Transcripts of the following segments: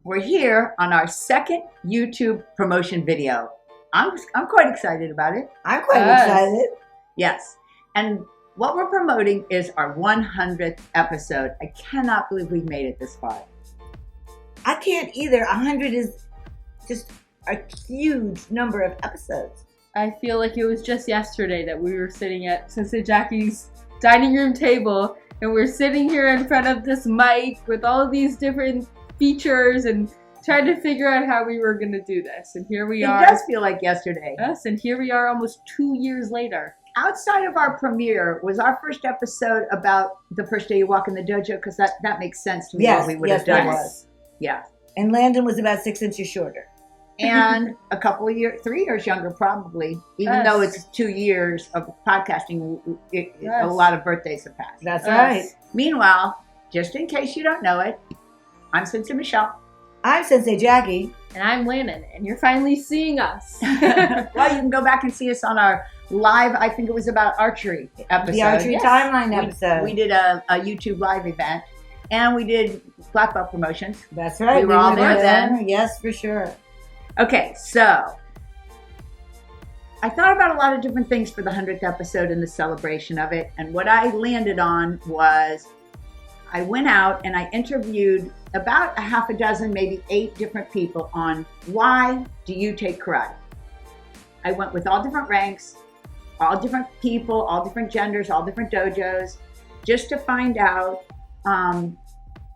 We're here on our second YouTube promotion video. I'm quite excited about it. I'm quite excited. Yes. And what we're promoting is our 100th episode. I cannot believe we've made it this far. I can't either. 100 is just a huge number of episodes. I feel like it was just yesterday that we were sitting at Sensei Jackie's dining room table, and we're sitting here in front of this mic with all of these different features and trying to figure out how we were going to do this. And here we are. It does feel like yesterday. Yes, and here we are almost 2 years later. Outside of our premiere, was our first episode about the first day you walk in the dojo? Because that makes sense to me. Yes, what we would yes, have done. that was. Yeah. And Landon was about 6 inches shorter. And a couple of years, 3 years younger probably, even though it's 2 years of podcasting, a lot of birthdays have passed. That's right. Meanwhile, just in case you don't know it, I'm Sensei Michelle. I'm Sensei Jackie. And I'm Landon, and you're finally seeing us. Well, you can go back and see us on our live, I think it was about archery episode. The archery timeline episode. We did a YouTube live event, and we did Black Belt promotions. That's right. We were all there then. Yes, for sure. Okay, so I thought about a lot of different things for the 100th episode and the celebration of it. And what I landed on was I went out and I interviewed about a half a dozen, maybe 8 different people on why do you take karate? I went with all different ranks, all different people, all different genders, all different dojos, just to find out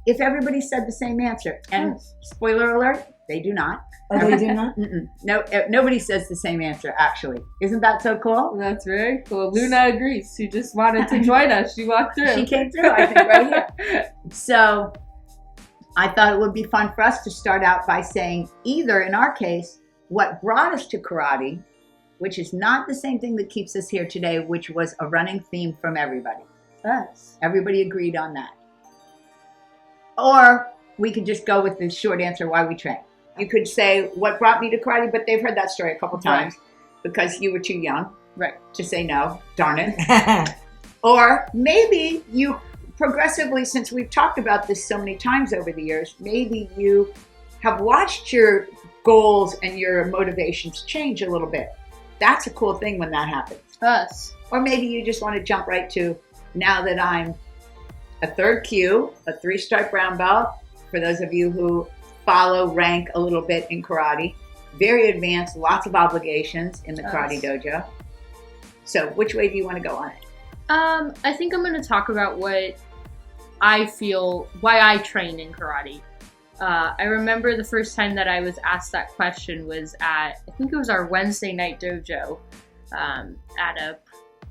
if everybody said the same answer. And spoiler alert, they do not. Oh, they do not? No, nobody says the same answer, actually. Isn't that so cool? That's very cool. Luna agrees. She just wanted to join us. She walked through. She came through, I think, right here. So I thought it would be fun for us to start out by saying either, in our case, what brought us to karate, which is not the same thing that keeps us here today, which was a running theme from everybody. Yes. Everybody agreed on that. Or we could just go with the short answer, why we train. You could say what brought me to karate, but they've heard that story a couple times because you were too young to say no. Darn it. Or maybe you progressively, since we've talked about this so many times over the years, maybe you have watched your goals and your motivations change a little bit. That's a cool thing when that happens. Us. Or maybe you just want to jump right to, now that I'm a 3rd Q, a 3-stripe brown belt, for those of you who follow rank a little bit in karate, very advanced, lots of obligations in the karate dojo. So which way do you want to go on it? I think I'm going to talk about what I feel, why I train in karate. I remember the first time that I was asked that question was at, I think it was our Wednesday night dojo at a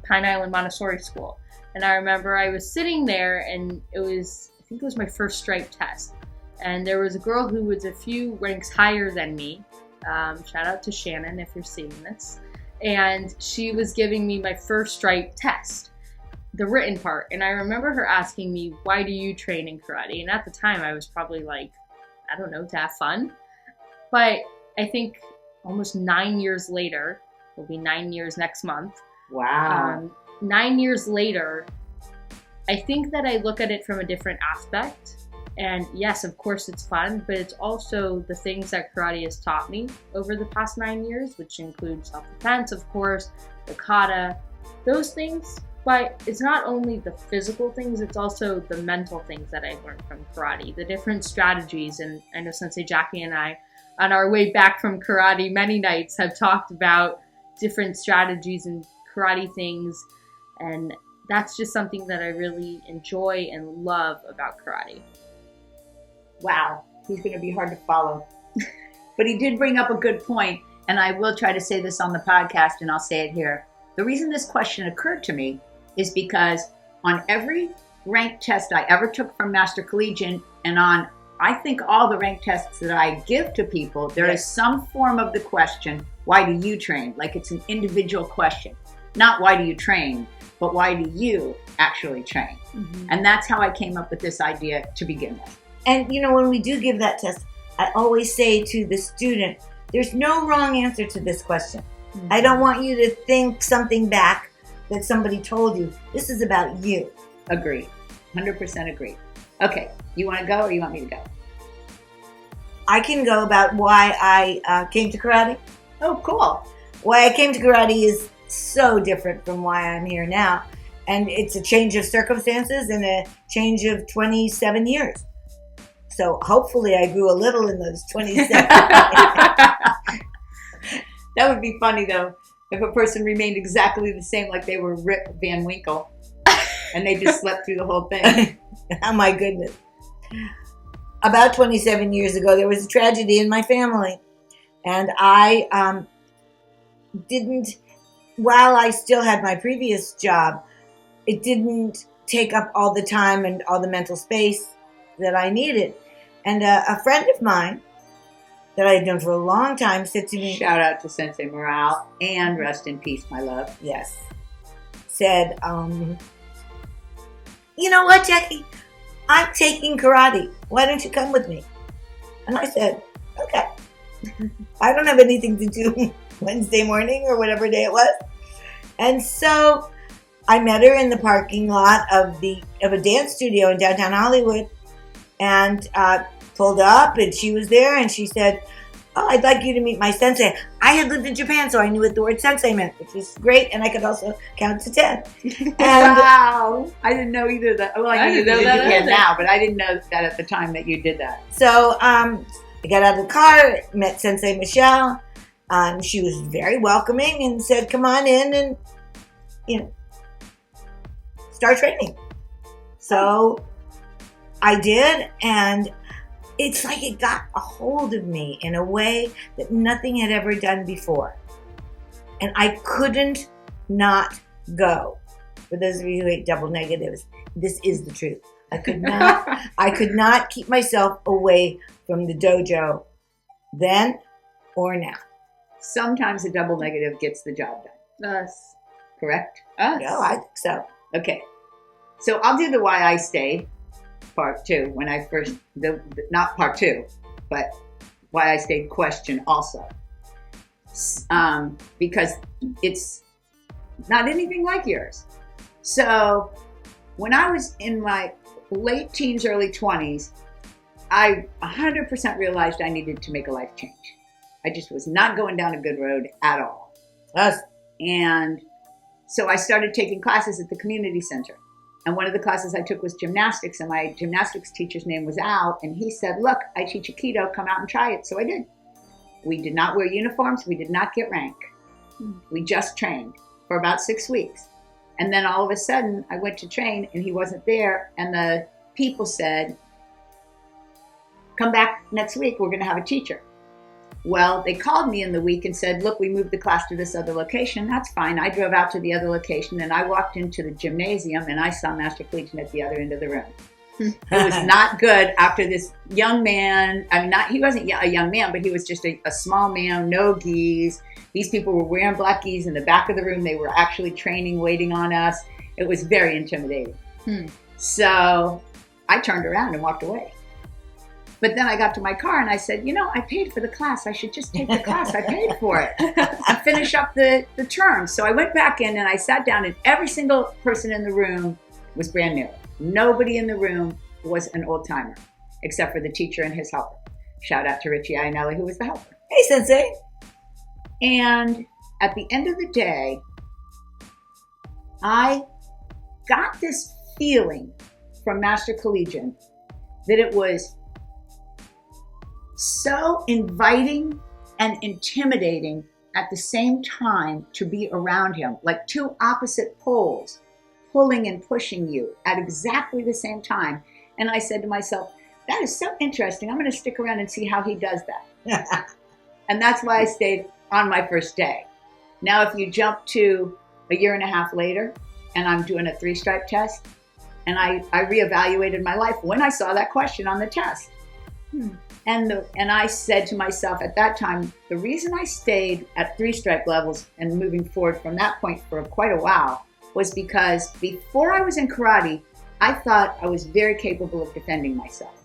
Pine Island Montessori school. And I remember I was sitting there and I think it was my first stripe test. And there was a girl who was a few ranks higher than me. Shout out to Shannon if you're seeing this. And she was giving me my first stripe test, the written part. And I remember her asking me, why do you train in karate? And at the time I was probably like, I don't know, to have fun. But I think almost 9 years later, it'll be 9 years next month. Wow. 9 years later, I think that I look at it from a different aspect. And yes, of course it's fun, but it's also the things that karate has taught me over the past 9 years, which includes self-defense, of course, the kata, those things. But it's not only the physical things, it's also the mental things that I've learned from karate, the different strategies. And I know Sensei Jackie and I, on our way back from karate many nights, have talked about different strategies and karate things. And that's just something that I really enjoy and love about karate. Wow, he's going to be hard to follow. But he did bring up a good point, and I will try to say this on the podcast, and I'll say it here. The reason this question occurred to me is because on every rank test I ever took from Master Collegian, and on, I think, all the rank tests that I give to people, there is some form of the question, why do you train? Like it's an individual question. Not why do you train, but why do you actually train? Mm-hmm. And that's how I came up with this idea to begin with. And, you know, when we do give that test, I always say to the student, there's no wrong answer to this question. Mm-hmm. I don't want you to think something back that somebody told you. This is about you. Agreed. 100% agree. Okay, you want to go or you want me to go? I can go about why I came to karate. Oh, cool. Why I came to karate is so different from why I'm here now. And it's a change of circumstances and a change of 27 years. So hopefully I grew a little in those 27 years. That would be funny, though, if a person remained exactly the same, like they were Rip Van Winkle, and they just slept through the whole thing. Oh, my goodness. About 27 years ago, there was a tragedy in my family. And I didn't, while I still had my previous job, it didn't take up all the time and all the mental space that I needed. And a friend of mine that I had known for a long time said to me, Shout out to Sensei Morale, and rest in peace, my love. yes, said, you know what, Jackie? I'm taking karate. Why don't you come with me? And I said, okay. I don't have anything to do Wednesday morning or whatever day it was. And so I met her in the parking lot of a dance studio in downtown Hollywood, and pulled up, and she was there, and she said, oh, I'd like you to meet my sensei. I had lived in Japan, so I knew what the word sensei meant, which was great, and I could also count to 10. And Wow. I didn't know either that. Well, I knew didn't know that that you did either. now, but I didn't know that at the time that you did that. so I got out of the car, met Sensei Michelle. She was very welcoming and said, come on in and, start training. So I did, and it's like it got a hold of me in a way that nothing had ever done before. And I couldn't not go. For those of you who hate double negatives, this is the truth. I could not keep myself away from the dojo then or now. Sometimes a double negative gets the job done. Us. Correct? No, I think so. Okay. So I'll do the why I stayed part 2 when I first, not part 2, but why I stayed question also. Because it's not anything like yours. So when I was in my late teens, early 20s, I 100% realized I needed to make a life change. I just was not going down a good road at all. Us. And so I started taking classes at the community center. And one of the classes I took was gymnastics, and my gymnastics teacher's name was Al, and he said, look, I teach Aikido, come out and try it. So I did. We did not wear uniforms. We did not get rank. We just trained for about 6 weeks. And then all of a sudden, I went to train, and he wasn't there, and the people said, come back next week, we're going to have a teacher. Well, they called me in the week and said, look, we moved the class to this other location. That's fine. I drove out to the other location, and I walked into the gymnasium, and I saw Master Collegian at the other end of the room. It was not good after this young man, he wasn't a young man, but he was just a small man, no gis. These people were wearing black gis in the back of the room. They were actually training, waiting on us. It was very intimidating. So I turned around and walked away. But then I got to my car and I said, I paid for the class. I should just take the class. I paid for it and finish up the term. So I went back in and I sat down, and every single person in the room was brand new. Nobody in the room was an old timer, except for the teacher and his helper. Shout out to Richie Ionelli, who was the helper. Hey, Sensei. And at the end of the day, I got this feeling from Master Collegian that it was so inviting and intimidating at the same time to be around him, like two opposite poles pulling and pushing you at exactly the same time. And I said to myself, that is so interesting. I'm going to stick around and see how he does that. And that's why I stayed on my first day. Now, if you jump to a year and a half later and I'm doing a 3-stripe test, and I reevaluated my life when I saw that question on the test. And I said to myself at that time, the reason I stayed at 3-stripe levels and moving forward from that point for quite a while was because before I was in karate, I thought I was very capable of defending myself.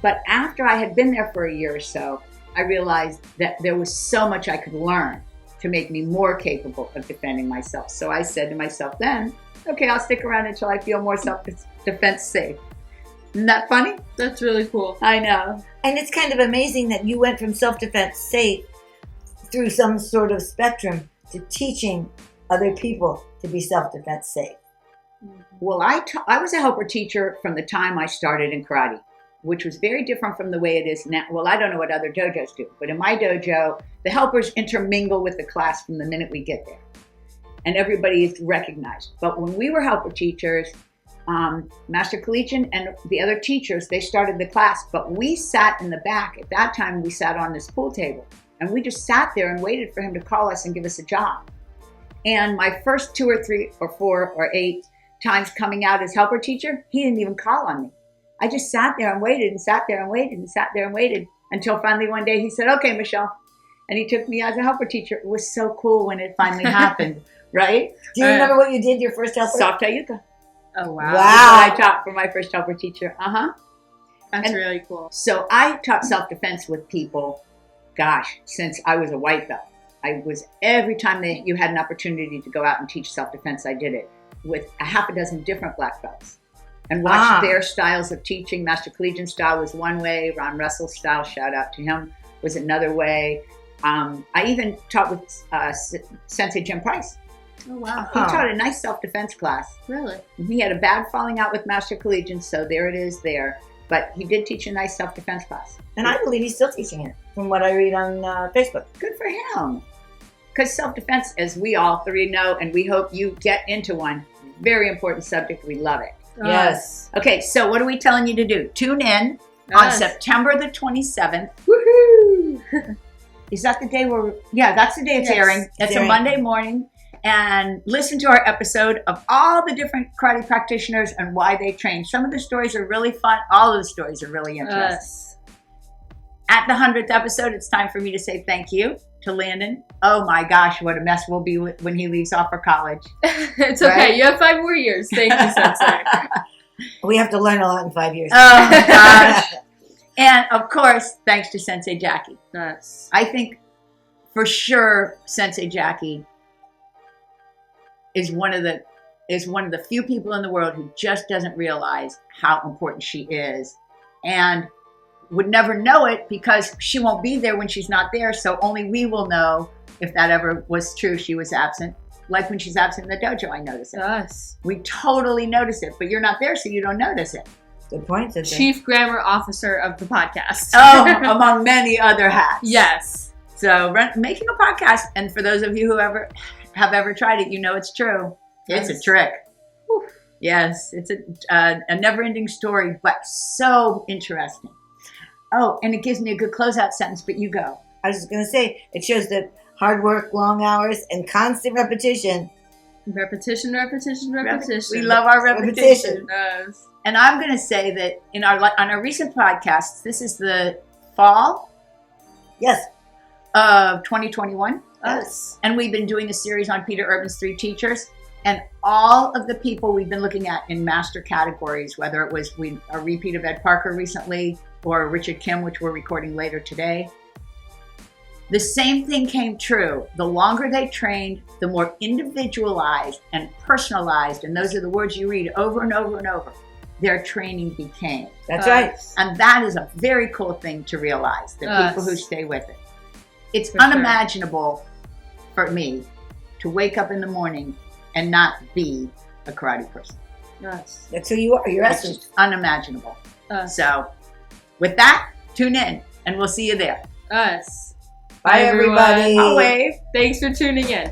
But after I had been there for a year or so, I realized that there was so much I could learn to make me more capable of defending myself. So I said to myself then, okay, I'll stick around until I feel more self-defense safe. Isn't that funny? That's really cool. I know. And it's kind of amazing that you went from self-defense safe through some sort of spectrum to teaching other people to be self-defense safe. Well, I was a helper teacher from the time I started in karate, which was very different from the way it is now. Well, I don't know what other dojos do, but in my dojo, the helpers intermingle with the class from the minute we get there. And everybody is recognized. But when we were helper teachers, Master Collegian and the other teachers, they started the class, but we sat in the back. At that time, we sat on this pool table, and we just sat there and waited for him to call us and give us a job. And my first 2 or 3 or 4 or 8 times coming out as helper teacher, he didn't even call on me. I just sat there and waited and sat there and waited and sat there and waited until finally one day he said, "Okay, Michelle." And he took me as a helper teacher. It was so cool when it finally happened, right? Do you remember what you did your first helper? Soft Tayuka. Oh, wow. Wow. That's what I taught for my first helper teacher. That's And- really cool. So I taught self-defense with people, gosh, since I was a white belt. Every time that you had an opportunity to go out and teach self-defense, I did it with a half a dozen different black belts and watched their styles of teaching. Master Collegian style was one way. Ron Russell's style, shout out to him, was another way. I even taught with Sensei Jim Price. Oh, wow. He taught a nice self-defense class. Really? He had a bad falling out with Master Collegian, so there it is there. But he did teach a nice self-defense class. And I believe he's still teaching it, from what I read on Facebook. Good for him. Because self-defense, as we all 3 know, and we hope you get into one, very important subject. We love it. Yes. Okay, so what are we telling you to do? Tune in on Yes. September the 27th. Woohoo! Is that the day that's the day it's Yes, airing. It's a airing. Monday morning. And listen to our episode of all the different karate practitioners and why they train. Some of the stories are really fun. All of the stories are really interesting. Yes. At the 100th episode, it's time for me to say thank you to Landon. Oh my gosh, what a mess we'll be when he leaves off for college. It's okay. Right? You have 5 more years. Thank you, Sensei. We have to learn a lot in 5 years. Oh my gosh. And of course, thanks to Sensei Jackie. Yes. I think for sure Sensei Jackie is one of the few people in the world who just doesn't realize how important she is and would never know it because she won't be there when she's not there. So only we will know if that ever was true. She was absent. Like when she's absent in the dojo, I notice it. Yes. We totally notice it, but you're not there, so you don't notice it. Good point, Sensei. Chief Grammar Officer of the podcast. Oh, among many other hats. Yes. So making a podcast, and for those of you who have ever tried it, you know it's true. It's a Yes. trick. Whew. Yes, it's a never-ending story, but so interesting. Oh, and it gives me a good closeout sentence, but you go. I was just going to say, it shows that hard work, long hours, and constant repetition. Repetition. We love our repetition. Yes. And I'm going to say that on our recent podcasts, this is the fall Yes. of 2021. Us. And we've been doing a series on Peter Urban's 3 teachers. And all of the people we've been looking at in master categories, whether it was a repeat of Ed Parker recently or Richard Kim, which we're recording later today, the same thing came true. The longer they trained, the more individualized and personalized, and those are the words you read over and over and over, their training became. That's right. And that is a very cool thing to realize, the Yes. people who stay with it. It's For sure. unimaginable for me to wake up in the morning and not be a karate person. Yes. That's who you are. Your It's essence. just unimaginable. Us. So with that, tune in and we'll see you there. Us. Bye, everybody. I'll wave. Thanks for tuning in.